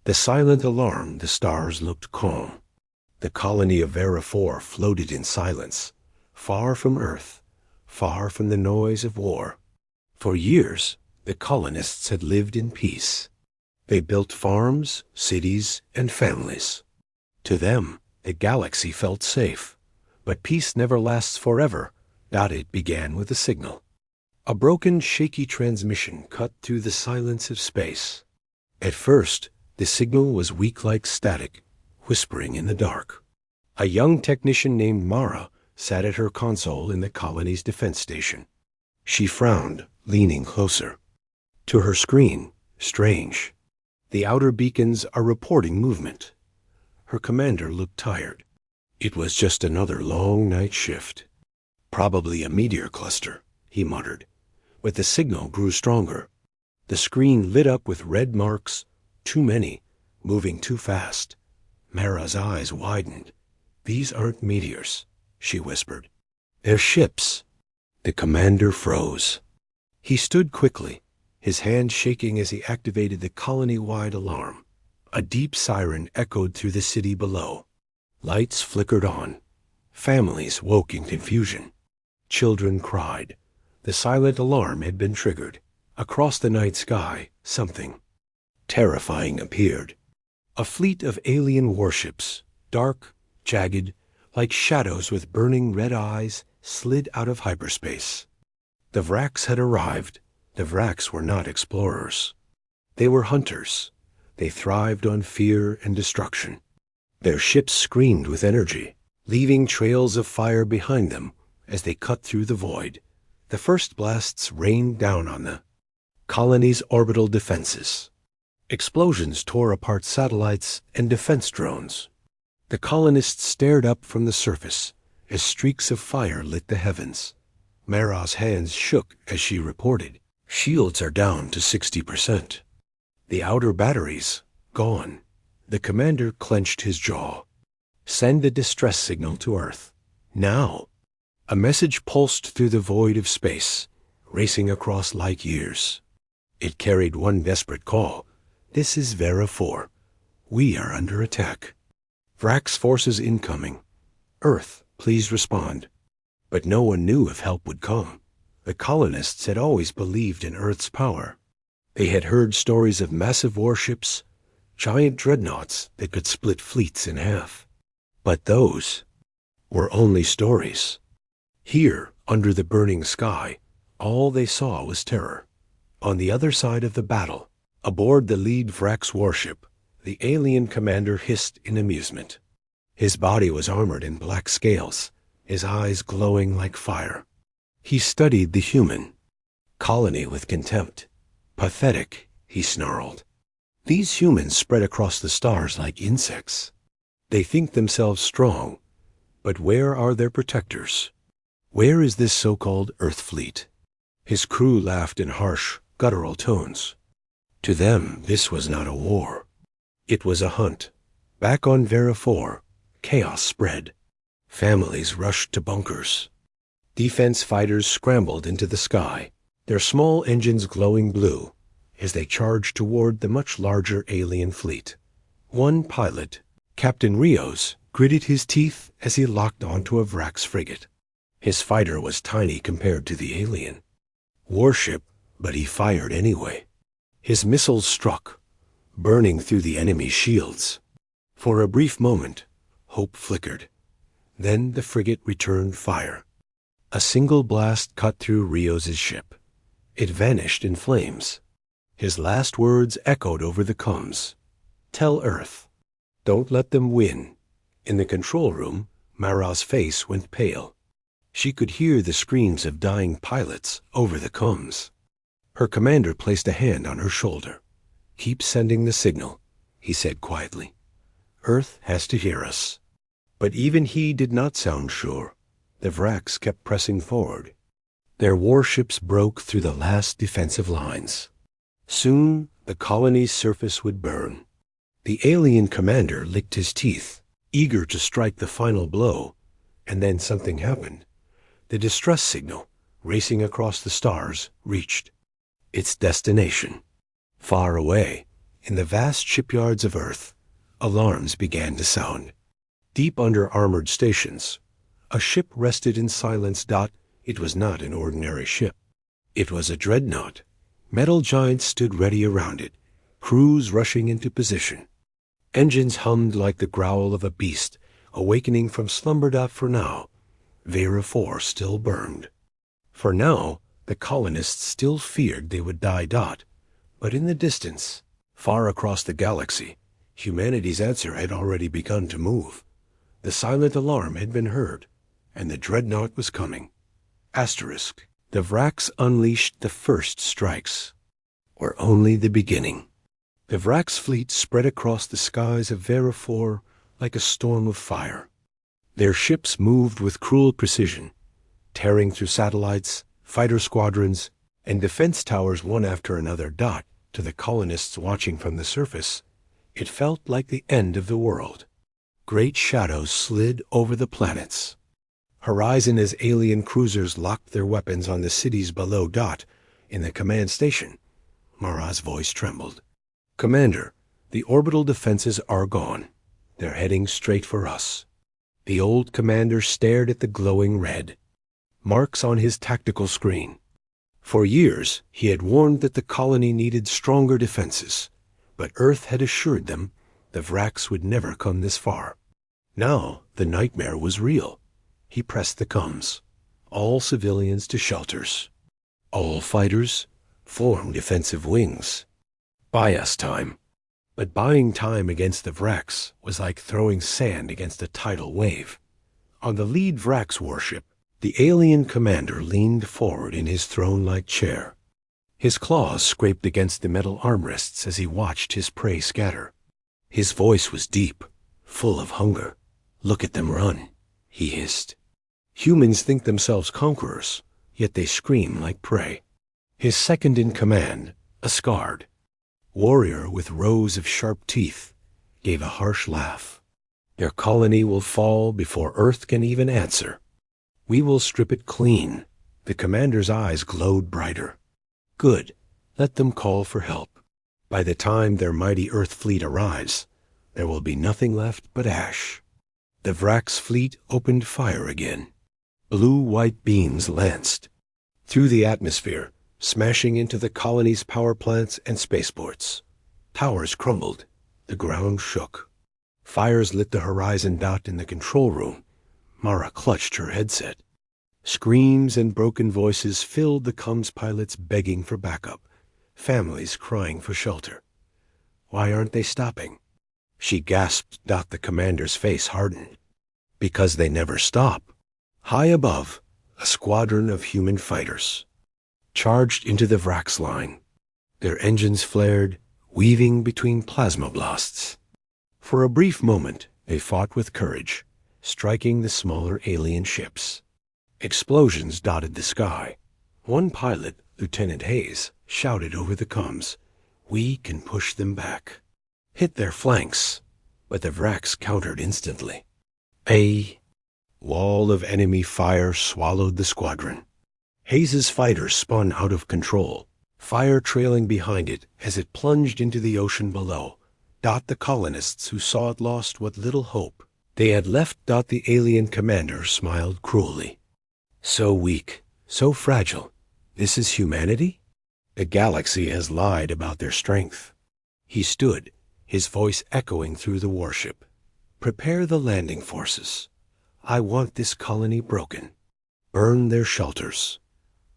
The silent alarm, the stars looked calm. The colony of Vera 4 floated in silence, far from Earth, far from the noise of war. For years, the colonists had lived in peace. They built farms, cities, and families. To them, the galaxy felt safe. But peace never lasts forever. It began with a signal. A broken, shaky transmission cut through the silence of space. At first, the signal was weak like static, whispering in the dark. A young technician named Mara sat at her console in the colony's defense station. She frowned, leaning closer. To her screen, strange. The outer beacons are reporting movement. Her commander looked tired. It was just another long night shift. Probably a meteor cluster, he muttered. But the signal grew stronger. The screen lit up with red marks, too many, moving too fast. Mara's eyes widened. These aren't meteors, she whispered. They're ships. The commander froze. He stood quickly, his hand shaking as he activated the colony-wide alarm. A deep siren echoed through the city below. Lights flickered on. Families woke in confusion. Children cried. The silent alarm had been triggered. Across the night sky, something terrifying appeared. A fleet of alien warships, dark, jagged, like shadows with burning red eyes, slid out of hyperspace. The Vraxx had arrived. The Vraxx were not explorers. They were hunters. They thrived on fear and destruction. Their ships screamed with energy, leaving trails of fire behind them as they cut through the void. The first blasts rained down on the colony's orbital defenses. Explosions tore apart satellites and defense drones. The colonists stared up from the surface as streaks of fire lit the heavens. Mara's hands shook as she reported, "Shields are down to 60%. The outer batteries, gone." The commander clenched his jaw. "Send the distress signal to Earth. Now." A message pulsed through the void of space, racing across light years. It carried one desperate call. "This is Vera 4. We are under attack. Vraxx forces incoming. Earth, please respond." But no one knew if help would come. The colonists had always believed in Earth's power. They had heard stories of massive warships, giant dreadnoughts that could split fleets in half. But those were only stories. Here, under the burning sky, all they saw was terror. On the other side of the battle, aboard the lead Vraxx warship, the alien commander hissed in amusement. His body was armored in black scales, his eyes glowing like fire. He studied the human colony with contempt. "Pathetic," he snarled. "These humans spread across the stars like insects. They think themselves strong, but where are their protectors? Where is this so-called Earth fleet?" His crew laughed in harsh, guttural tones. To them, this was not a war. It was a hunt. Back on Vera 4, chaos spread. Families rushed to bunkers. Defense fighters scrambled into the sky, their small engines glowing blue, as they charged toward the much larger alien fleet. One pilot, Captain Rios, gritted his teeth as he locked onto a Vraxx frigate. His fighter was tiny compared to the alien warship, but he fired anyway. His missiles struck, burning through the enemy's shields. For a brief moment, hope flickered. Then the frigate returned fire. A single blast cut through Rios's ship. It vanished in flames. His last words echoed over the comms. "Tell Earth. Don't let them win." In the control room, Mara's face went pale. She could hear the screams of dying pilots over the comms. Her commander placed a hand on her shoulder. "Keep sending the signal," he said quietly. "Earth has to hear us." But even he did not sound sure. The Vraxx kept pressing forward. Their warships broke through the last defensive lines. Soon, the colony's surface would burn. The alien commander licked his teeth, eager to strike the final blow, and then something happened. The distress signal, racing across the stars, reached its destination. Far away, In the vast shipyards of Earth, alarms began to sound. Deep under armored stations, a ship rested in silence. It was not an ordinary ship. It was a Dreadnought. Metal giants stood ready around it, crews rushing into position. Engines hummed like the growl of a beast awakening from slumber. For now, Vera 4 still burned. For now, the colonists still feared they would die. But in the distance, far across the galaxy, humanity's answer had already begun to move. The silent alarm had been heard, and the Dreadnought was coming. Asterisk. The Vraxx unleashed the first strikes. Were only the beginning. The Vraxx fleet spread across the skies of Vera 4 like a storm of fire. Their ships moved with cruel precision, tearing through satellites, fighter squadrons, and defense towers one after another. To the colonists watching from the surface, it felt like the end of the world. Great shadows slid over the planets. Horizon as alien cruisers locked their weapons on the cities below. In the command station, Mara's voice trembled. "Commander, the orbital defenses are gone. They're heading straight for us." The old commander stared at the glowing red marks on his tactical screen. For years, he had warned that the colony needed stronger defenses, but Earth had assured them the Vraxx would never come this far. Now, the nightmare was real. He pressed the comms. All civilians to shelters. All fighters, form defensive wings. Buy us time. But buying time against the Vraxx was like throwing sand against a tidal wave. On the lead Vraxx warship, the alien commander leaned forward in his throne-like chair. His claws scraped against the metal armrests as he watched his prey scatter. His voice was deep, full of hunger. "Look at them run," he hissed. "Humans think themselves conquerors, yet they scream like prey." His second-in-command, a scarred warrior with rows of sharp teeth, gave a harsh laugh. "Their colony will fall before Earth can even answer. We will strip it clean." The commander's eyes glowed brighter. "Good. Let them call for help. By the time their mighty Earth fleet arrives, there will be nothing left but ash." The Vraxx fleet opened fire again. Blue-white beams lanced through the atmosphere, smashing into the colony's power plants and spaceports. Towers crumbled. The ground shook. Fires lit the horizon. In the control room, Mara clutched her headset. Screams and broken voices filled the comms pilots begging for backup, families crying for shelter. "Why aren't they stopping?" She gasped. The commander's face hardened. "Because they never stop." High above, a squadron of human fighters charged into the Vraxx line. Their engines flared, weaving between plasma blasts. For a brief moment, they fought with courage, striking the smaller alien ships. Explosions dotted the sky. One pilot, Lieutenant Hayes, shouted over the comms, "We can push them back." Hit their flanks, but the Vraxx countered instantly. A wall of enemy fire swallowed the squadron. Hayes's fighter spun out of control, fire trailing behind it as it plunged into the ocean below. The colonists who saw it lost what little hope they had left. The alien commander smiled cruelly. "So weak, so fragile. This is humanity? The galaxy has lied about their strength." He stood, his voice echoing through the warship. "Prepare the landing forces. I want this colony broken. Burn their shelters.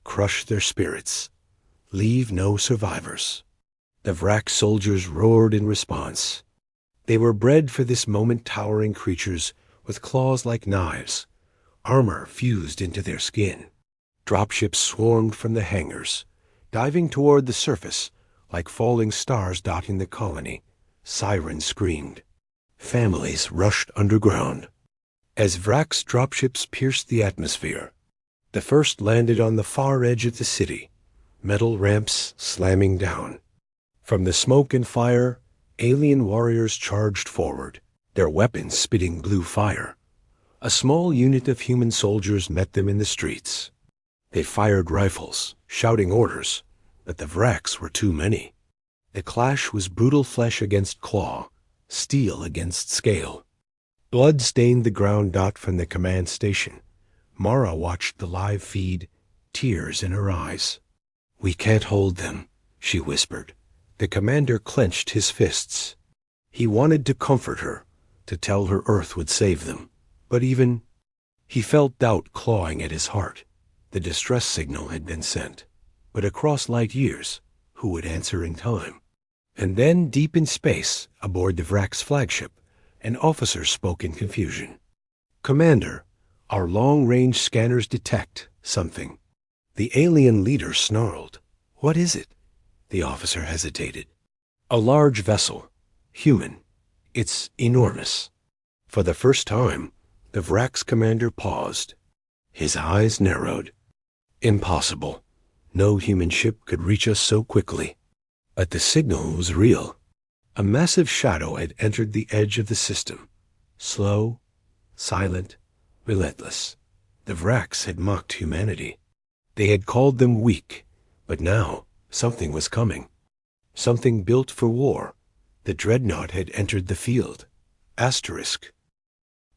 Crush their spirits. Leave no survivors." The Vraxx soldiers roared in response. They were bred for this moment, towering creatures with claws like knives, armor fused into their skin. Dropships swarmed from the hangars, diving toward the surface like falling stars dotting the colony. Sirens screamed. Families rushed underground. As Vraxx dropships pierced the atmosphere, the first landed on the far edge of the city, metal ramps slamming down. From the smoke and fire, alien warriors charged forward, their weapons spitting blue fire. A small unit of human soldiers met them in the streets. They fired rifles, shouting orders, but the Vraxx were too many. The clash was brutal flesh against claw, steel against scale. Blood stained the ground dot from the command station. Mara watched the live feed, tears in her eyes. "We can't hold them," she whispered. The commander clenched his fists. He wanted to comfort her, to tell her Earth would save them. But even he felt doubt clawing at his heart. The distress signal had been sent. But across light years, who would answer in time? And then, deep in space, aboard the Vraxx flagship, an officer spoke in confusion. "Commander, our long-range scanners detect something." The alien leader snarled. "What is it?" The officer hesitated. "A large vessel. Human. It's enormous." For the first time, the Vraxx commander paused. His eyes narrowed. "Impossible. No human ship could reach us so quickly." But the signal was real. A massive shadow had entered the edge of the system. Slow, silent, relentless. The Vraxx had mocked humanity. They had called them weak, but now something was coming. Something built for war. The Dreadnought had entered the field. Asterisk.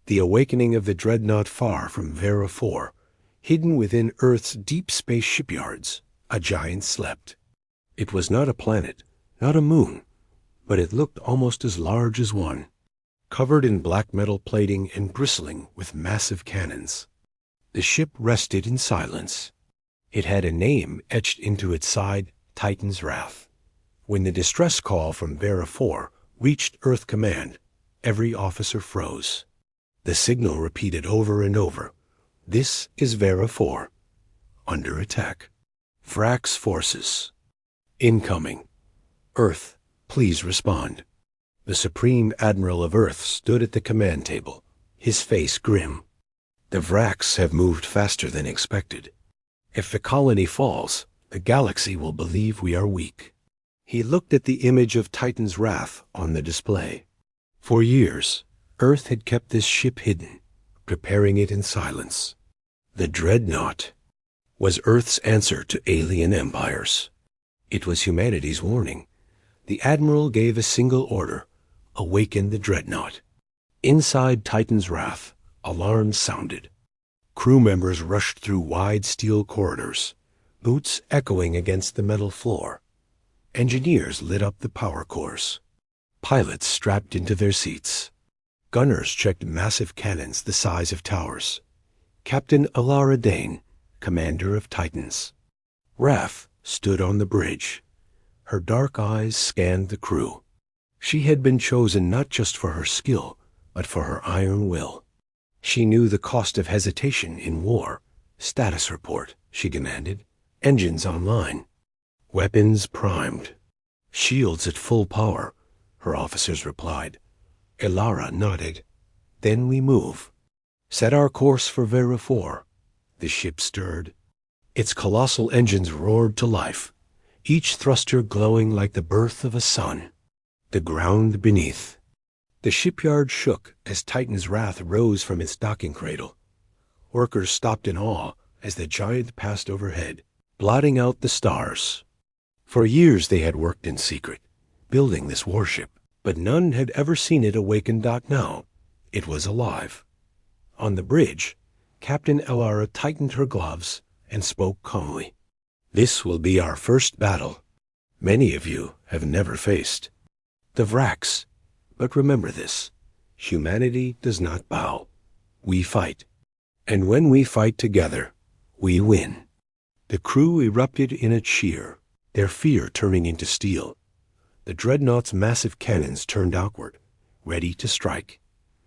The awakening of the Dreadnought far from Vera 4, hidden within Earth's deep space shipyards. A giant slept. It was not a planet, not a moon, but it looked almost as large as one, covered in black metal plating and bristling with massive cannons. The ship rested in silence. It had a name etched into its side, Titan's Wrath. When the distress call from Vera 4 reached Earth Command, every officer froze. The signal repeated over and over. "This is Vera 4. Under attack. Vraxx forces. Incoming. Earth, please respond." The Supreme Admiral of Earth stood at the command table, his face grim. "The Vraxx have moved faster than expected. If the colony falls, the galaxy will believe we are weak." He looked at the image of Titan's Wrath on the display. For years, Earth had kept this ship hidden, preparing it in silence. The Dreadnought was Earth's answer to alien empires. It was humanity's warning. The Admiral gave a single order: awaken the Dreadnought. Inside Titan's Wrath, alarms sounded. Crew members rushed through wide steel corridors, boots echoing against the metal floor. Engineers lit up the power cores. Pilots strapped into their seats. Gunners checked massive cannons the size of towers. Captain Alara Dane, commander of Titans. Raph stood on the bridge. Her dark eyes scanned the crew. She had been chosen not just for her skill, but for her iron will. She knew the cost of hesitation in war. "Status report," she demanded. "Engines online. Weapons primed. Shields at full power," her officers replied. Elara nodded. "Then we move. Set our course for Vera 4. The ship stirred. Its colossal engines roared to life, each thruster glowing like the birth of a sun. The ground beneath. The shipyard shook as Titan's Wrath rose from its docking cradle. Workers stopped in awe as the giant passed overhead, blotting out the stars. For years they had worked in secret, building this warship, but none had ever seen it awaken. Now it was alive. On the bridge, Captain Elara tightened her gloves and spoke calmly. "This will be our first battle. Many of you have never faced the Vraxx. But remember this: humanity does not bow. We fight. And when we fight together, we win." The crew erupted in a cheer, their fear turning into steel. The Dreadnought's massive cannons turned outward, ready to strike.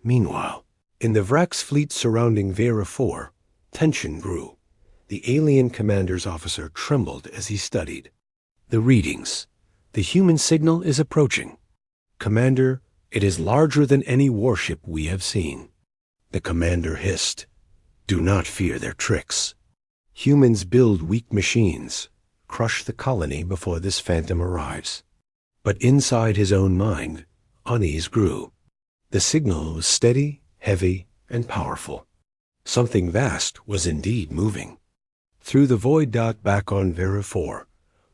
Meanwhile, in the Vraxx fleet surrounding Vera 4, tension grew. The alien commander's officer trembled as he studied. "The readings. The human signal is approaching. Commander, it is larger than any warship we have seen." The commander hissed. "Do not fear their tricks. Humans build weak machines, crush the colony before this phantom arrives." But inside his own mind, unease grew. The signal was steady, heavy, and powerful. Something vast was indeed moving. Through the void. Back on Vera 4,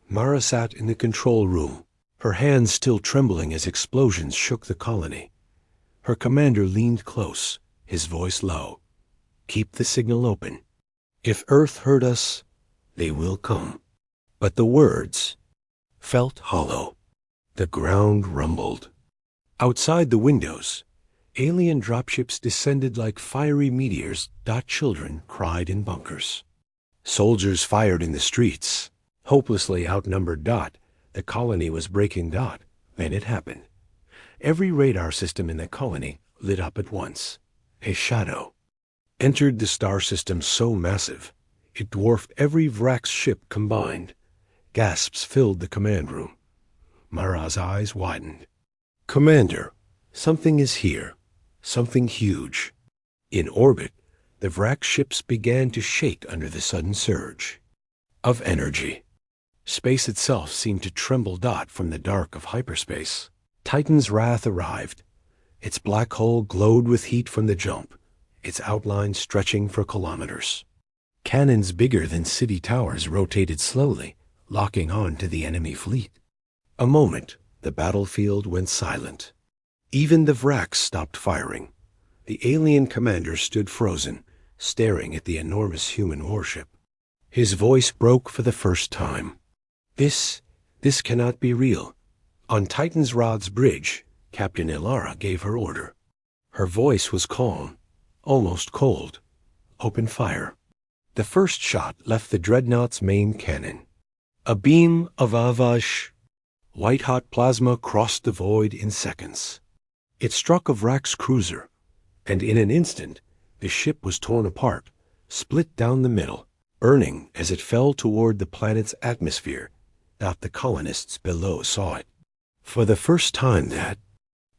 Mara sat in the control room, her hands still trembling as explosions shook the colony. Her commander leaned close, his voice low. "Keep the signal open. If Earth heard us, they will come." But the words felt hollow. The ground rumbled. Outside the windows, alien dropships descended like fiery meteors. Children cried in bunkers. Soldiers fired in the streets. Hopelessly outnumbered. The colony was breaking. Then it happened. Every radar system in the colony lit up at once. A shadow entered the star system so massive, it dwarfed every Vraxx ship combined. Gasps filled the command room. Mara's eyes widened. "Commander, something is here. Something huge." In orbit, the Vraxx ships began to shake under the sudden surge of energy. Space itself seemed to tremble. From the dark of hyperspace, Titan's Wrath arrived. Its black hole glowed with heat from the jump, its outline stretching for kilometers. Cannons bigger than city towers rotated slowly, locking on to the enemy fleet. A moment, the battlefield went silent. Even the Vraxx stopped firing. The alien commander stood frozen, staring at the enormous human warship. His voice broke for the first time. This cannot be real." On Titan's Rod's bridge, Captain Ilara gave her order. Her voice was calm, almost cold. "Open fire." The first shot left the Dreadnought's main cannon. A beam of Avash, white-hot plasma crossed the void in seconds. It struck a Vraxx cruiser, and in an instant, the ship was torn apart, split down the middle, burning as it fell toward the planet's atmosphere. The colonists below saw it. For the first time that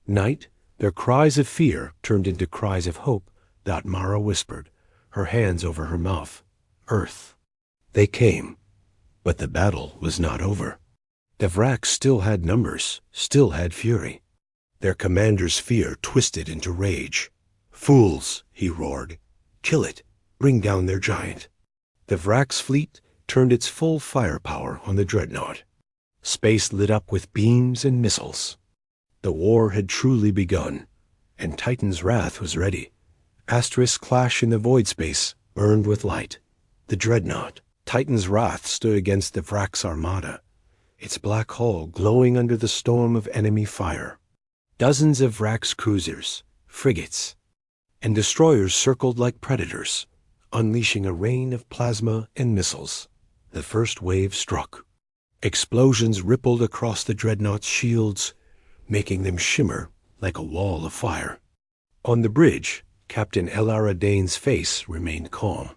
night, their cries of fear turned into cries of hope. Mara whispered, her hands over her mouth. "Earth." They came, but the battle was not over. The Vraxx still had numbers, still had fury. Their commander's fear twisted into rage. "Fools," he roared. "Kill it. Bring down their giant." The Vraxx fleet turned its full firepower on the Dreadnought. Space lit up with beams and missiles. The war had truly begun, and Titan's Wrath was ready. Asterisk clash in the void space burned with light. The Dreadnought, Titan's Wrath, stood against the Vraxx armada, its black hull glowing under the storm of enemy fire. Dozens of Vraxx cruisers, frigates, and destroyers circled like predators, unleashing a rain of plasma and missiles. The first wave struck. Explosions rippled across the Dreadnought's shields, making them shimmer like a wall of fire. On the bridge, Captain Elara Dane's face remained calm.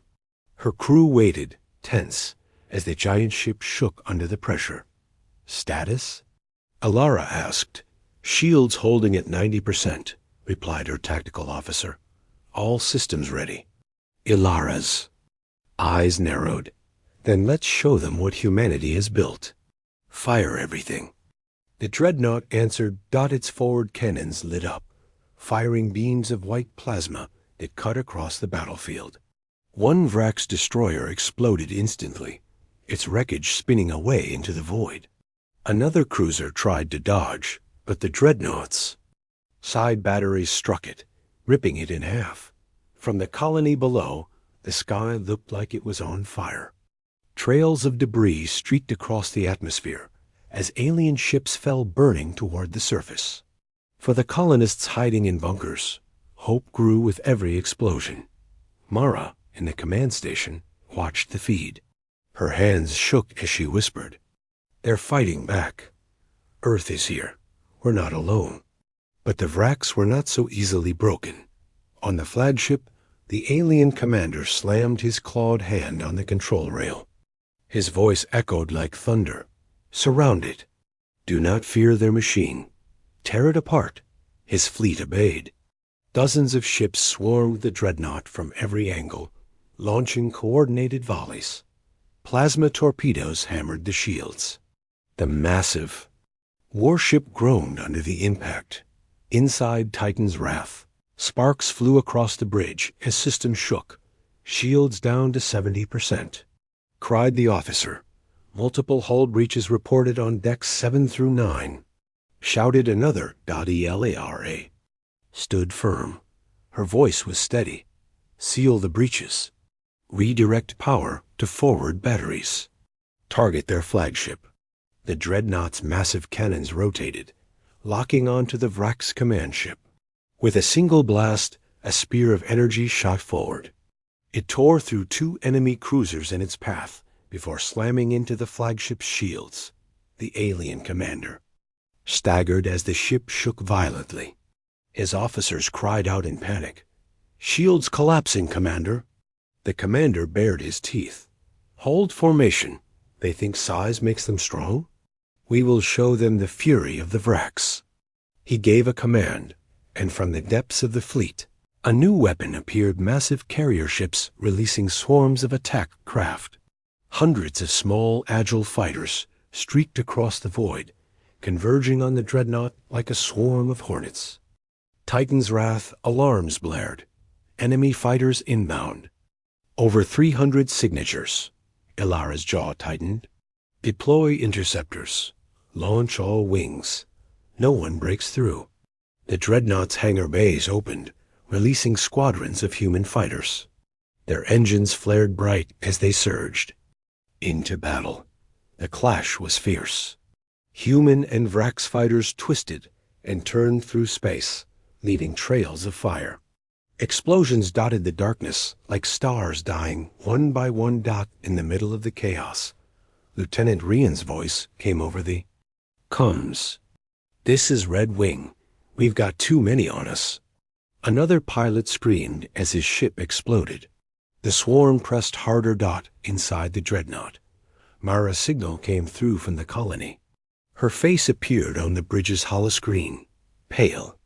Her crew waited, tense, as the giant ship shook under the pressure. "Status?" Elara asked. "Shields holding at 90%, replied her tactical officer. "All systems ready." Elara's eyes narrowed. "Then let's show them what humanity has built. Fire everything." The Dreadnought answered. Its forward cannons lit up, firing beams of white plasma that cut across the battlefield. One Vraxx destroyer exploded instantly, its wreckage spinning away into the void. Another cruiser tried to dodge, but the Dreadnought's side batteries struck it, ripping it in half. From the colony below, the sky looked like it was on fire. Trails of debris streaked across the atmosphere as alien ships fell burning toward the surface. For the colonists hiding in bunkers, hope grew with every explosion. Mara, in the command station, watched the feed. Her hands shook as she whispered, "They're fighting back. Earth is here. We're not alone." But the Vraxx were not so easily broken. On the Flagship, the alien commander slammed his clawed hand on the control rail. His voice echoed like thunder. "Surround it. Do not fear their machine. Tear it apart." His fleet obeyed. Dozens of ships swarmed the Dreadnought from every angle, launching coordinated volleys. Plasma torpedoes hammered the shields. The massive warship groaned under the impact. Inside Titan's Wrath, sparks flew across the bridge as systems shook. "Shields down to 70%. Cried the officer. Multiple hull breaches reported on decks 7 through 9. shouted another Elara. Stood firm. Her voice was steady. Seal the breaches. Redirect power to forward batteries. Target their flagship. The Dreadnought's massive cannons rotated, locking onto the Vraxx command ship. With a single blast, a spear of energy shot forward. It tore through 2 enemy cruisers in its path before slamming into the flagship's shields. The alien commander staggered as the ship shook violently. His officers cried out in panic. "Shields collapsing, Commander." The commander bared his teeth. "Hold formation. They think size makes them strong? We will show them the fury of the Vraxx." He gave a command, and from the depths of the fleet, a new weapon appeared, massive carrier ships releasing swarms of attack craft. Hundreds of small, agile fighters streaked across the void, converging on the Dreadnought like a swarm of hornets. Titan's Wrath alarms blared. Enemy fighters inbound. Over 300 signatures. Ilara's jaw tightened. Deploy interceptors. Launch all wings. No one breaks through. The Dreadnought's hangar bays opened, releasing squadrons of human fighters. Their engines flared bright as they surged. Into battle. The clash was fierce. Human and Vraxx fighters twisted and turned through space, leaving trails of fire. Explosions dotted the darkness like stars dying one by one dot in the middle of the chaos. Lieutenant Rian's voice came over the comms. "This is Red Wing. We've got too many on us." Another pilot screamed as his ship exploded. The swarm pressed harder dot inside the Dreadnought. Mara's signal came through from the colony. Her face appeared on the bridge's holoscreen, pale,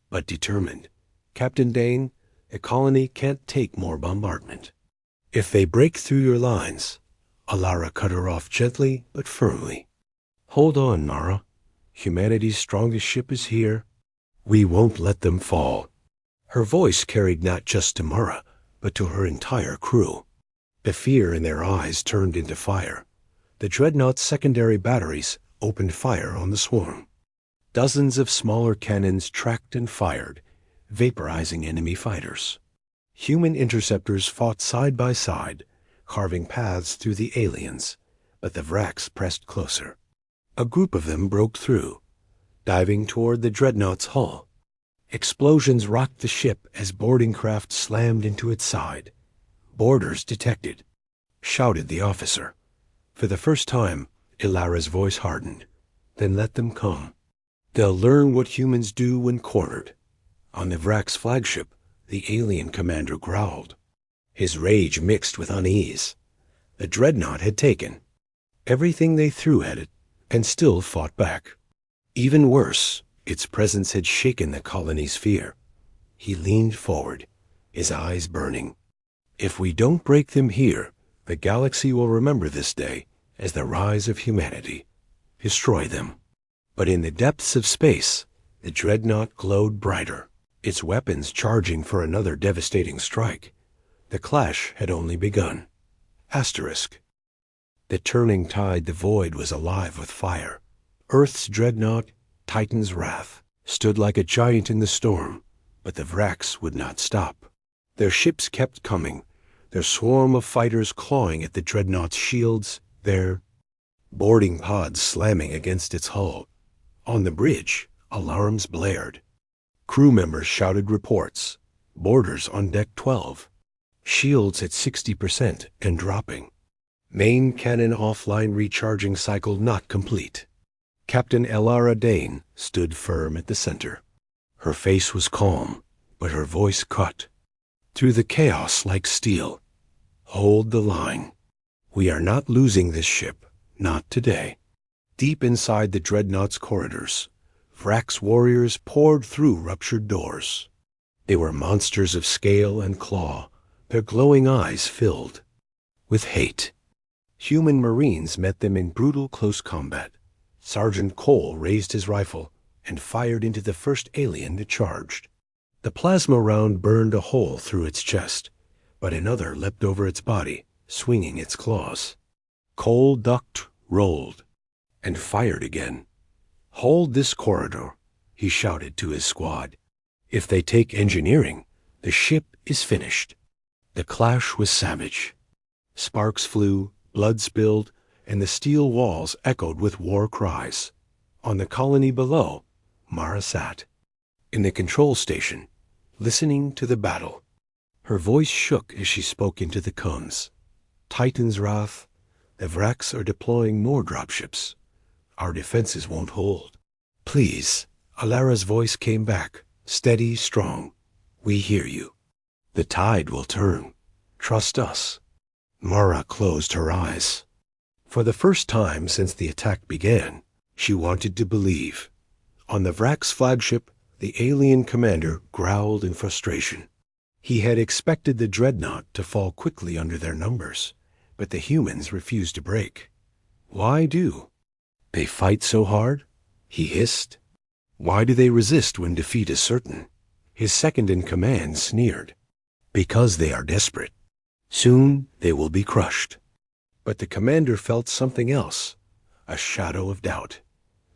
but determined. "Captain Dane, a colony can't take more bombardment. If they break through your lines," Alara cut her off gently but firmly. "Hold on, Mara. Humanity's strongest ship is here. We won't let them fall." Her voice carried not just to Mara, but to her entire crew. The fear in their eyes turned into fire. The Dreadnought's secondary batteries opened fire on the swarm. Dozens of smaller cannons tracked and fired, vaporizing enemy fighters. Human interceptors fought side by side, carving paths through the aliens, but the Vraxx pressed closer. A group of them broke through, diving toward the Dreadnought's hull. Explosions rocked the ship as boarding craft slammed into its side. "Boarders detected," shouted the officer. For the first time, Ilara's voice hardened. "Then let them come. They'll learn what humans do when cornered." On the Vraxx flagship, the alien commander growled. His rage mixed with unease. The Dreadnought had taken everything they threw at it, and still fought back. Even worse, its presence had shaken the colony's fear. He leaned forward, his eyes burning. "If we don't break them here, the galaxy will remember this day as the rise of humanity. Destroy them." But in the depths of space, the Dreadnought glowed brighter, its weapons charging for another devastating strike. The clash had only begun. Asterisk. The turning tide, the void was alive with fire. Earth's Dreadnought, Titan's Wrath, stood like a giant in the storm, but the Vraxx would not stop. Their ships kept coming, their swarm of fighters clawing at the Dreadnought's shields, their boarding pods slamming against its hull. On the bridge, alarms blared. Crew members shouted reports. Boarders on deck 12. Shields at 60% and dropping. Main cannon offline recharging cycle not complete. Captain Ilara Dane stood firm at the center. Her face was calm, but her voice cut through the chaos like steel. "Hold the line. We are not losing this ship, not today." Deep inside the Dreadnought's corridors, Vraxx warriors poured through ruptured doors. They were monsters of scale and claw, their glowing eyes filled with hate. Human Marines met them in brutal close combat. Sergeant Cole raised his rifle and fired into the first alien that charged. The plasma round burned a hole through its chest, but another leapt over its body, swinging its claws. Cole ducked, rolled, and fired again. "Hold this corridor," he shouted to his squad. "If they take engineering, the ship is finished." The clash was savage. Sparks flew, blood spilled, and the steel walls echoed with war cries. On the colony below, Mara sat, in the control station, listening to the battle. Her voice shook as she spoke into the cones. "Titan's Wrath, the Vraxx are deploying more dropships. Our defenses won't hold." "Please," Alara's voice came back, steady, strong. "We hear you. The tide will turn. Trust us." Mara closed her eyes. For the first time since the attack began, she wanted to believe. On the Vraxx flagship, the alien commander growled in frustration. He had expected the Dreadnought to fall quickly under their numbers, but the humans refused to break. Why do? "They fight so hard?" he hissed. "Why do they resist when defeat is certain?" His second-in-command sneered. "Because they are desperate. Soon they will be crushed." But the commander felt something else, a shadow of doubt.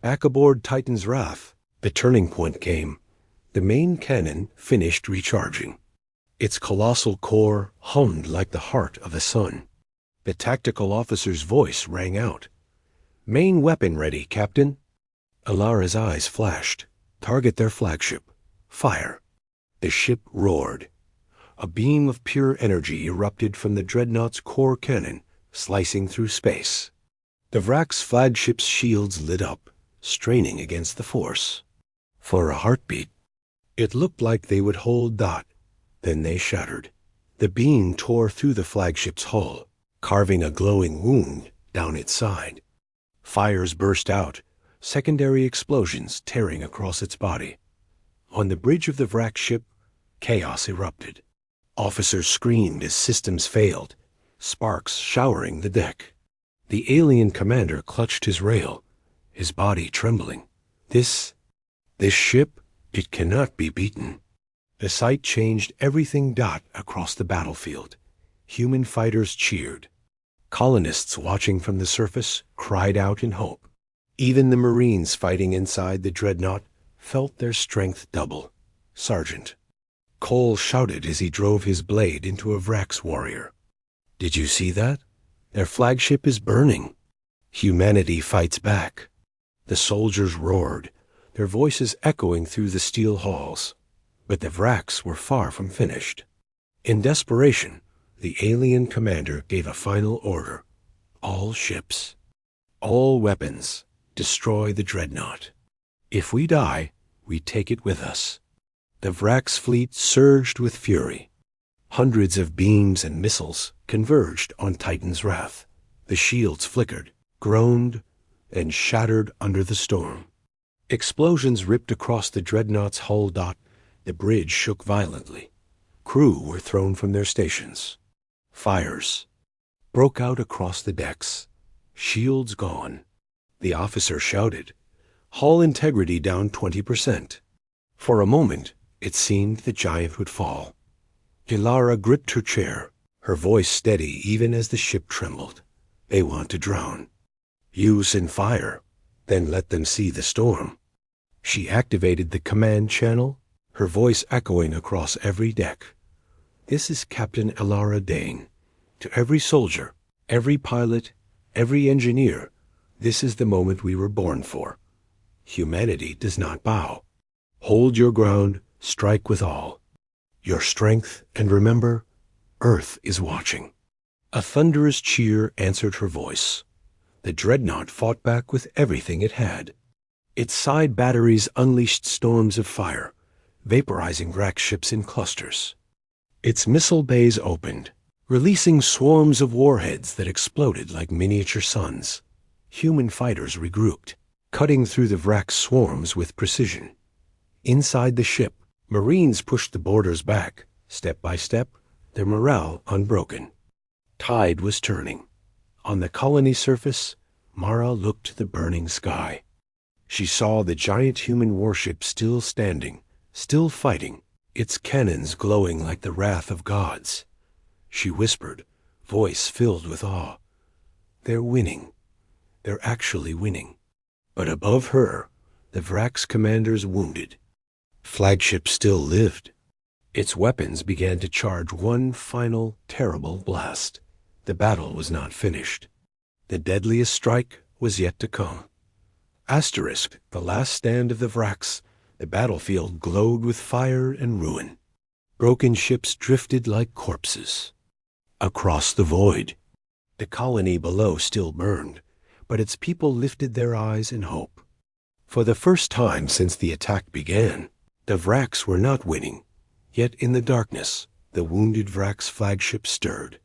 Back aboard Titan's Wrath, the turning point came. The main cannon finished recharging. Its colossal core hummed like the heart of the sun. The tactical officer's voice rang out. "Main weapon ready, Captain." Alara's eyes flashed. "Target their flagship. Fire." The ship roared. A beam of pure energy erupted from the Dreadnought's core cannon, slicing through space. The Vraxx flagship's shields lit up, straining against the force. For a heartbeat, it looked like they would hold dot. Then they shattered. The beam tore through the flagship's hull, carving a glowing wound down its side. Fires burst out, secondary explosions tearing across its body. On the bridge of the Vraxx ship, chaos erupted. Officers screamed as systems failed, sparks showering the deck. The alien commander clutched his rail, his body trembling. This ship, it cannot be beaten. The sight changed everything across the battlefield. Human fighters cheered. Colonists watching from the surface cried out in hope. Even the Marines fighting inside the Dreadnought felt their strength double. "Sergeant." Cole shouted as he drove his blade into a Vraxx warrior. "Did you see that? Their flagship is burning. Humanity fights back." The soldiers roared, their voices echoing through the steel halls. But the Vraxx were far from finished. In desperation, the alien commander gave a final order. "All ships, all weapons, destroy the Dreadnought. If we die, we take it with us." The Vraxx fleet surged with fury. Hundreds of beams and missiles converged on Titan's Wrath. The shields flickered, groaned, and shattered under the storm. Explosions ripped across the Dreadnought's hull. The bridge shook violently. Crew were thrown from their stations. Fires broke out across the decks. Shields gone. The officer shouted, "Hull integrity down 20%. For a moment, it seemed the giant would fall. Alara gripped her chair, her voice steady even as the ship trembled. "They want to drown. Use and fire, then let them see the storm." She activated the command channel, her voice echoing across every deck. "This is Captain Alara Dane. To every soldier, every pilot, every engineer, this is the moment we were born for. Humanity does not bow. Hold your ground, strike with all your strength, and remember, Earth is watching." A thunderous cheer answered her voice. The Dreadnought fought back with everything it had. Its side batteries unleashed storms of fire, vaporizing Vraxx ships in clusters. Its missile bays opened, releasing swarms of warheads that exploded like miniature suns. Human fighters regrouped, cutting through the Vraxx swarms with precision. Inside the ship, Marines pushed the boarders back, step by step, their morale unbroken. Tide was turning. On the colony surface, Mara looked to the burning sky. She saw the giant human warship still standing, still fighting, its cannons glowing like the wrath of gods. She whispered, voice filled with awe, "They're winning. They're actually winning." But above her, the Vraxx commanders wounded. Flagship still lived. Its weapons began to charge one final, terrible blast. The battle was not finished. The deadliest strike was yet to come. Asterisk, the last stand of the Vraxx, the battlefield glowed with fire and ruin. Broken ships drifted like corpses. Across the void, the colony below still burned, but its people lifted their eyes in hope. For the first time since the attack began, the Vraxx were not winning, yet in the darkness, the wounded Vraxx flagship stirred.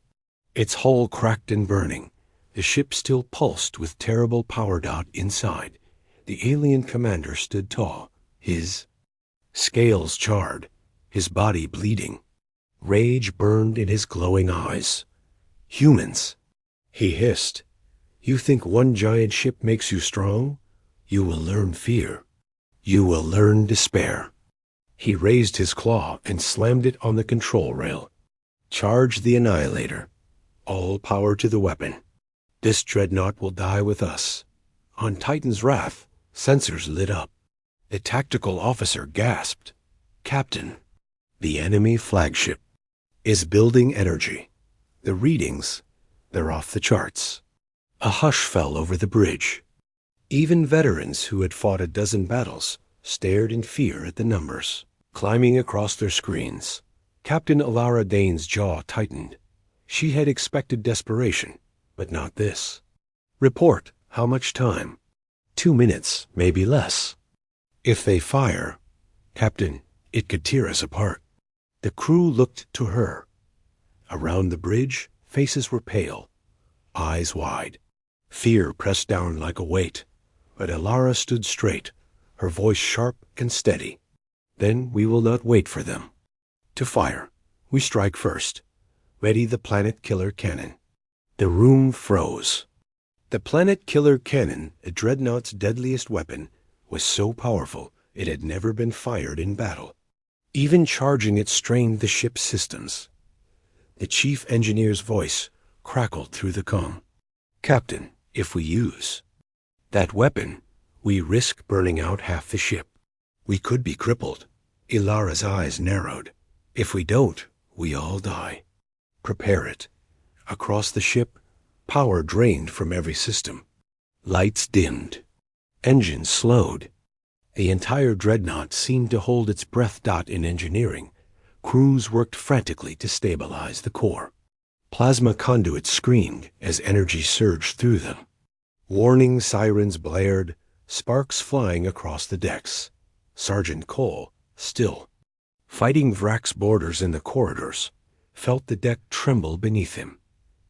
Its hull cracked and burning, the ship still pulsed with terrible power dot inside. The alien commander stood tall, his scales charred, his body bleeding. Rage burned in his glowing eyes. "Humans," he hissed, "you think one giant ship makes you strong? You will learn fear. You will learn despair." He raised his claw and slammed it on the control rail. "Charge the Annihilator. All power to the weapon. This Dreadnought will die with us." On Titan's Wrath, sensors lit up. The tactical officer gasped. "Captain, the enemy flagship is building energy. The readings, they're off the charts." A hush fell over the bridge. Even veterans who had fought a dozen battles stared in fear at the numbers climbing across their screens. Captain Alara Dane's jaw tightened. She had expected desperation, but not this. "Report, how much time?" 2 minutes, maybe less. "If they fire, Captain, it could tear us apart." The crew looked to her. Around the bridge, faces were pale, eyes wide. Fear pressed down like a weight, but Alara stood straight, her voice sharp and steady. "Then we will not wait for them. To fire, we strike first. Ready the planet killer cannon." The room froze. The planet killer cannon, a Dreadnought's deadliest weapon, was so powerful it had never been fired in battle. Even charging it strained the ship's systems. The chief engineer's voice crackled through the comm. "Captain, if we use that weapon, we risk burning out half the ship. We could be crippled." Ilara's eyes narrowed. "If we don't, we all die. Prepare it." Across the ship, power drained from every system. Lights dimmed. Engines slowed. The entire Dreadnought seemed to hold its breath. In engineering, crews worked frantically to stabilize the core. Plasma conduits screamed as energy surged through them. Warning sirens blared, sparks flying across the decks. Sergeant Cole, still, fighting Vraxx boarders in the corridors, felt the deck tremble beneath him.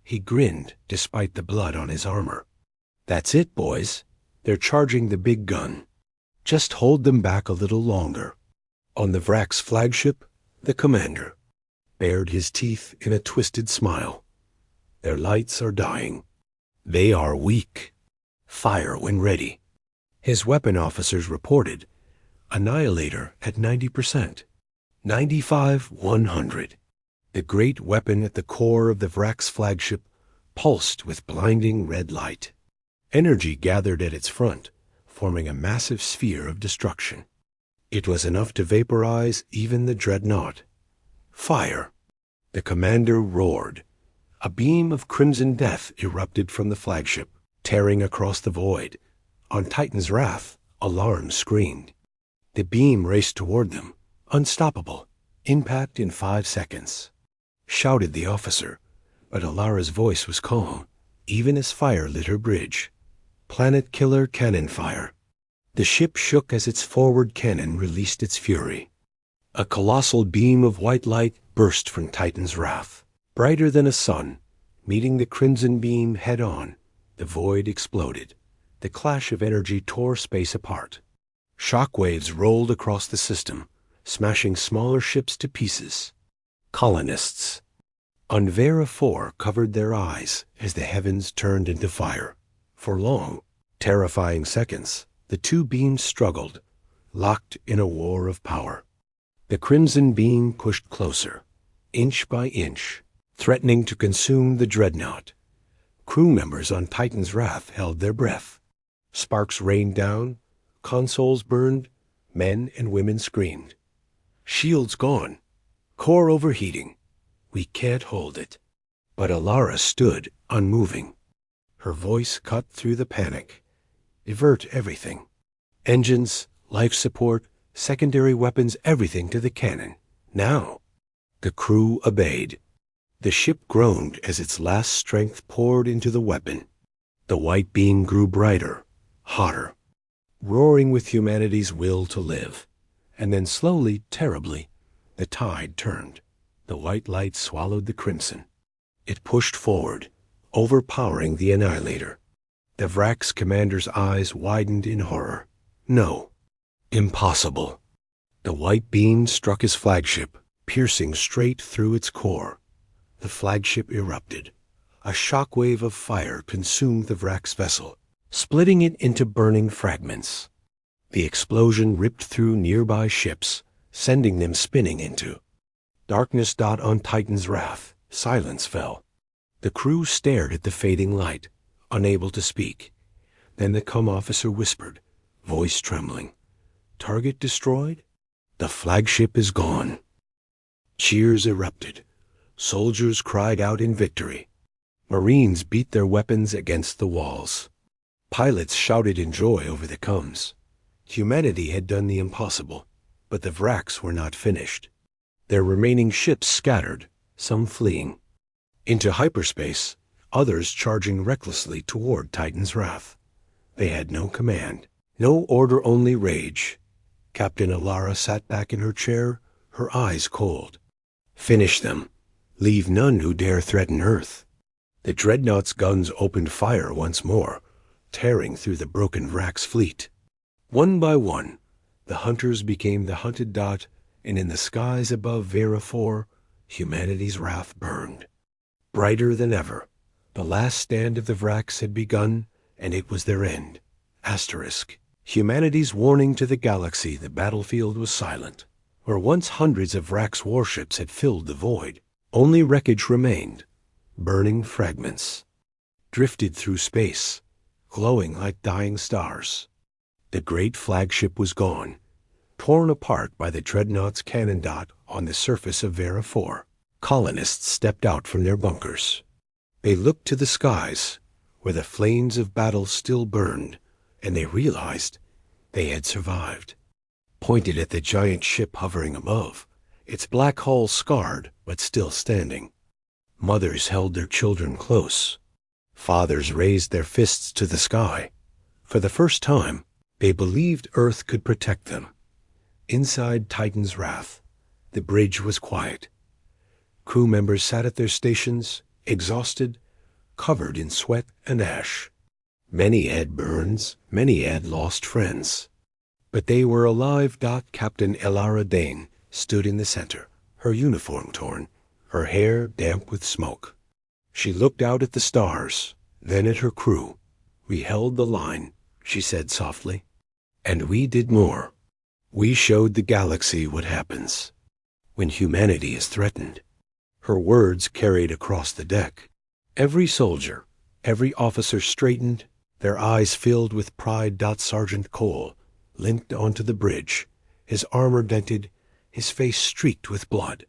He grinned despite the blood on his armor. "That's it, boys. They're charging the big gun. Just hold them back a little longer." On the Vraxx flagship, the commander bared his teeth in a twisted smile. "Their lights are dying. They are weak. Fire when ready." His weapon officers reported, Annihilator at 90%. 95, 100. The great weapon at the core of the Vraxx flagship pulsed with blinding red light. Energy gathered at its front, forming a massive sphere of destruction. It was enough to vaporize even the Dreadnought. "Fire!" The commander roared. A beam of crimson death erupted from the flagship, tearing across the void. On Titan's Wrath, alarms screamed. The beam raced toward them, unstoppable. Impact in 5 seconds. Shouted the officer, but Alara's voice was calm, even as fire lit her bridge. "Planet killer cannon fire." The ship shook as its forward cannon released its fury. A colossal beam of white light burst from Titan's Wrath. Brighter than a sun, meeting the crimson beam head-on, the void exploded. The clash of energy tore space apart. Shockwaves rolled across the system, smashing smaller ships to pieces. Colonists on Vera 4 covered their eyes as the heavens turned into fire. For long, terrifying seconds, the two beams struggled, locked in a war of power. The crimson beam pushed closer, inch by inch, threatening to consume the Dreadnought. Crew members on Titan's Wrath held their breath. Sparks rained down, Consoles burned, men and women screamed. Shields gone. Core overheating. We can't hold it. But Alara stood, unmoving. Her voice cut through the panic. Divert everything. Engines, life support, secondary weapons, everything to the cannon. Now. The crew obeyed. The ship groaned as its last strength poured into the weapon. The white beam grew brighter, hotter, roaring with humanity's will to live. And then slowly, terribly, the tide turned. The white light swallowed the crimson. It pushed forward, overpowering the Annihilator. The Vraxx commander's eyes widened in horror. No. Impossible. The white beam struck his flagship, piercing straight through its core. The flagship erupted. A shockwave of fire consumed the Vraxx vessel, splitting it into burning fragments. The explosion ripped through nearby ships, sending them spinning into darkness. On Titan's wrath, silence fell. The crew stared at the fading light, unable to speak. Then the comm officer whispered, voice trembling, "Target destroyed? The flagship is gone." Cheers erupted. Soldiers cried out in victory. Marines beat their weapons against the walls. Pilots shouted in joy over the comms. Humanity had done the impossible, but the Vraxx were not finished. Their remaining ships scattered, some fleeing into hyperspace, others charging recklessly toward Titan's wrath. They had no command, no order, only rage. Captain Alara sat back in her chair, her eyes cold. Finish them. Leave none who dare threaten Earth. The Dreadnought's guns opened fire once more, tearing through the broken Vraxx fleet. One by one, the hunters became the hunted dot, and in the skies above Vera 4, humanity's wrath burned. Brighter than ever, the last stand of the Vraxx had begun, and it was their end. Asterisk. Humanity's warning to the galaxy. The battlefield was silent. Where once hundreds of Vraxx warships had filled the void, only wreckage remained. Burning fragments drifted through space, glowing like dying stars. The great flagship was gone, torn apart by the Dreadnought's cannon dot on the surface of Vera 4. Colonists stepped out from their bunkers. They looked to the skies, where the flames of battle still burned, and they realized they had survived. Pointed at the giant ship hovering above, its black hull scarred but still standing. Mothers held their children close. Fathers raised their fists to the sky. For the first time, they believed Earth could protect them. Inside Titan's wrath, the bridge was quiet. Crew members sat at their stations, exhausted, covered in sweat and ash. Many had burns, many had lost friends. But they were alive. Captain Alara Dane stood in the center, her uniform torn, her hair damp with smoke. She looked out at the stars, then at her crew. "We held the line," she said softly. "And we did more. We showed the galaxy what happens when humanity is threatened." Her words carried across the deck. Every soldier, every officer straightened, their eyes filled with pride. Sergeant Cole limped onto the bridge, his armor dented, his face streaked with blood.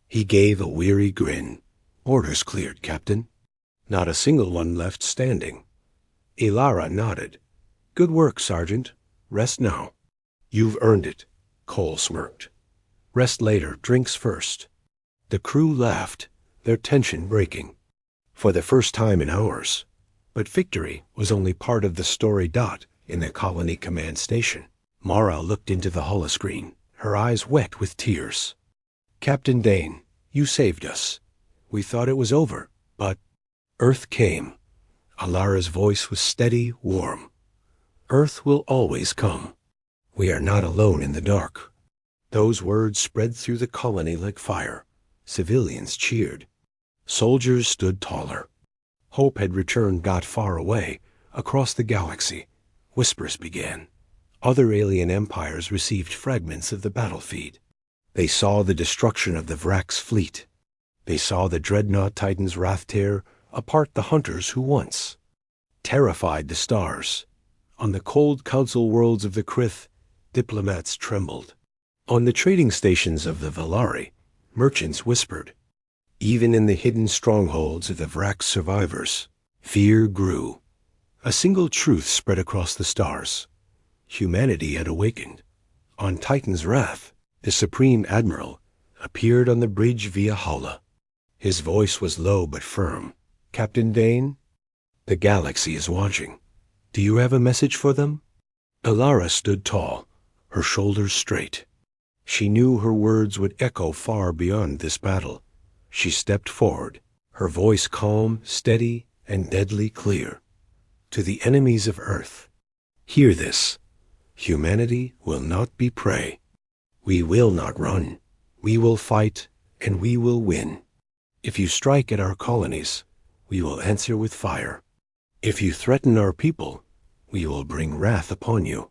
He gave a weary grin. "Orders cleared, Captain." Not a single one left standing. Alara nodded. "Good work, Sergeant. Rest now." "You've earned it," Cole smirked. "Rest later, drinks first." The crew laughed, their tension breaking. For the first time in hours. But victory was only part of the story. In the colony command station, Mara looked into the holoscreen, her eyes wet with tears. "Captain Dane, you saved us. We thought it was over, but Earth came." Alara's voice was steady, warm. "Earth will always come. We are not alone in the dark." Those words spread through the colony like fire. Civilians cheered. Soldiers stood taller. Hope had returned. Far away, across the galaxy, whispers began. Other alien empires received fragments of the battlefeed. They saw the destruction of the Vraxx fleet. They saw the Dreadnought Titan's wrath tear apart the hunters who once terrified the stars. On the cold council worlds of the Krith, diplomats trembled. On the trading stations of the Valari, merchants whispered. Even in the hidden strongholds of the Vraxx survivors, fear grew. A single truth spread across the stars. Humanity had awakened. On Titan's wrath, the Supreme Admiral appeared on the bridge via Hala. His voice was low but firm. "Captain Dane, the galaxy is watching. Do you have a message for them?" Alara stood tall, her shoulders straight. She knew her words would echo far beyond this battle. She stepped forward, her voice calm, steady, and deadly clear. "To the enemies of Earth, hear this. Humanity will not be prey. We will not run. We will fight, and we will win. If you strike at our colonies, we will answer with fire. If you threaten our people, we will bring wrath upon you.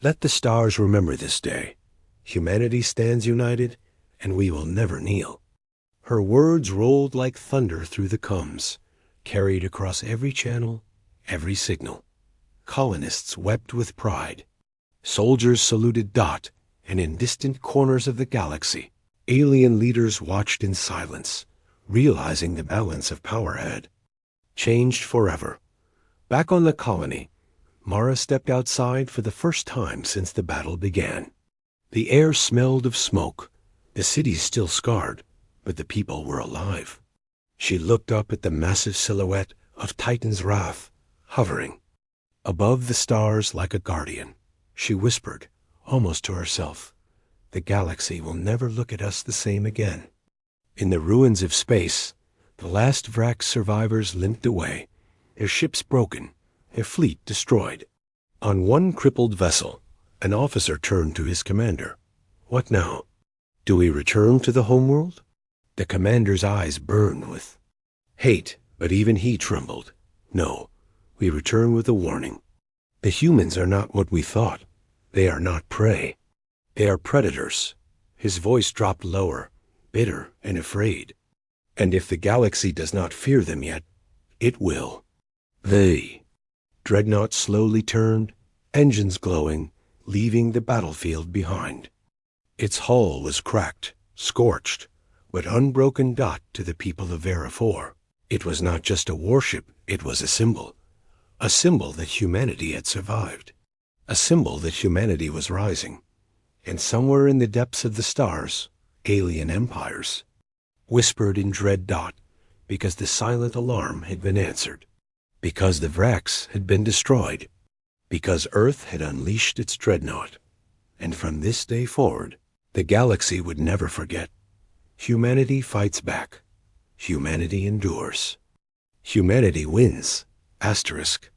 Let the stars remember this day. Humanity stands united, and we will never kneel." Her words rolled like thunder through the comms, carried across every channel, every signal. Colonists wept with pride. Soldiers saluted Dot, and in distant corners of the galaxy, alien leaders watched in silence, realizing the balance of power had changed forever. Back on the colony, Mara stepped outside for the first time since the battle began. The air smelled of smoke. The city still scarred, but the people were alive. She looked up at the massive silhouette of Titan's wrath, hovering above the stars like a guardian. She whispered, almost to herself, "The galaxy will never look at us the same again." In the ruins of space, the last Vraxx survivors limped away, their ships broken, their fleet destroyed. On one crippled vessel, an officer turned to his commander. "What now? Do we return to the homeworld?" The commander's eyes burned with hate, but even he trembled. "No, we return with a warning. The humans are not what we thought. They are not prey. They are predators." His voice dropped lower, bitter and afraid. "And if the galaxy does not fear them yet, it will." The Dreadnought slowly turned, engines glowing, leaving the battlefield behind. Its hull was cracked, scorched, but unbroken dot to the people of Vera 4. It was not just a warship, it was a symbol that humanity had survived, a symbol that humanity was rising. And somewhere in the depths of the stars, alien empires whispered in dread dot, because the silent alarm had been answered, because the Vraxx had been destroyed, because Earth had unleashed its Dreadnought. And from this day forward, the galaxy would never forget. Humanity fights back. Humanity endures. Humanity wins. Asterisk.